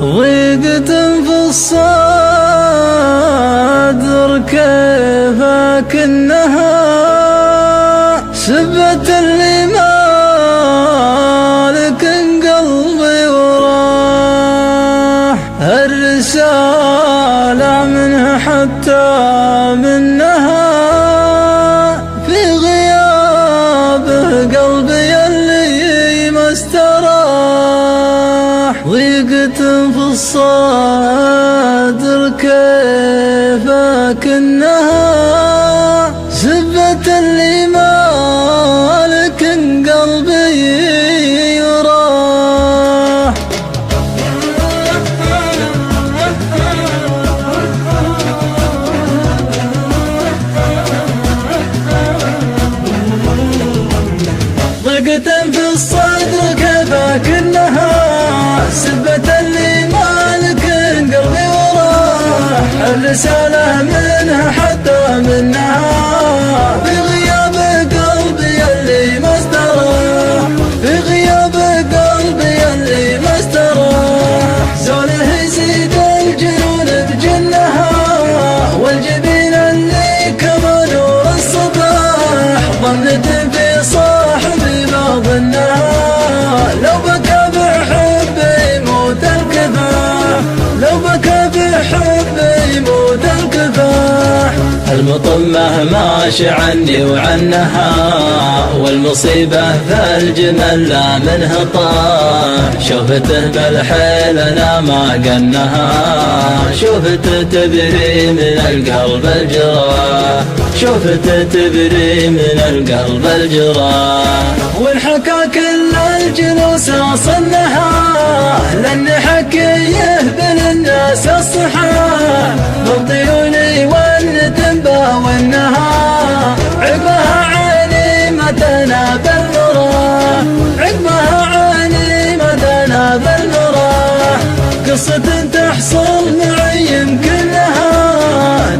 ضيقة في الصدر كيف كأنها سبت اللي مالك قلبي وراح. الرسالة منها حتى منها في غيابه قلبي اللي ما استراح. ضيقة في الصدر كيف كأنها سبت اللي مالك قلبي وراح. ضيقة في الصدر كيف كأنها سبت اللي مالك قلبي وراح. الرسالة منها حتى منها في غياب قلبي اللي ما استراح. في غياب قلبي اللي ما استراح. زوله يزيد الجنون بجنها والجبين اللي كما نور الصباح. ظنت في صاحبي ما ظنها لو بكى بحبي يموت الكفاح. لو بكى بحبي يموت الكفاح. المطمة ماشي عني وعنها والمصيبة في الجمل لا منها طاح. شوفته بالحيل انا ما قنها شوفته تبري من القلب الجراح. شوفته تبري من القلب الجراح. والحكى كل الجلوس صنها لان حكيه بالناس الصحاح. بالطيوني والنتنبا والنها عقبها عيني ما تنابل نوره. عقبها عيني ما تنابل نوره. قصة تحصل معي يمكنها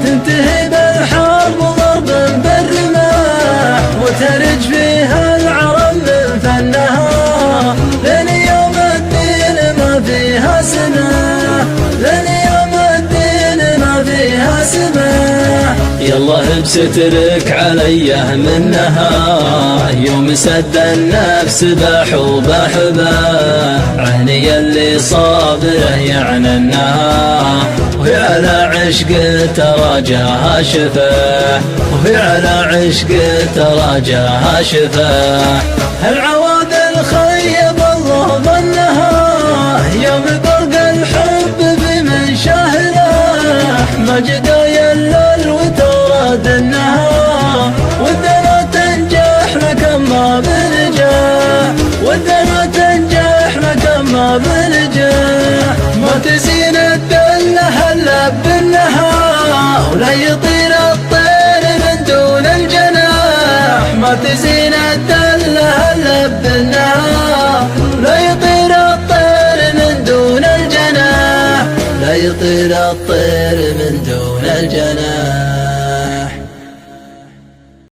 تنتهي بالحرب وضرب بالرماح. وترج فيها العرب من فنها لين يوم الدين ما فيها سماح. لين يوم الدين ما فيها سماح. يالله بسترك علي منها يوم سد النفس باح وبحبه. عيني اللي صابره يعني النها وهي على عشق تراجعها شفاه. وهي على عشق تراجعها شفاه. العوادل خيب الله ظنها يوم برق الحب بمن شاهده. مجد يلل وتورد النها ودنا تنجح لك ما بنجاح. ودنا تنجح لك ما بنجاح. ما تزين الدله هلا بالنها ولا يطير الطير من دون الجناح. ما تزين الدله هلا بالنها ولا يطير الطير من دون الجناح. لا يطير الطير من دون الجناح.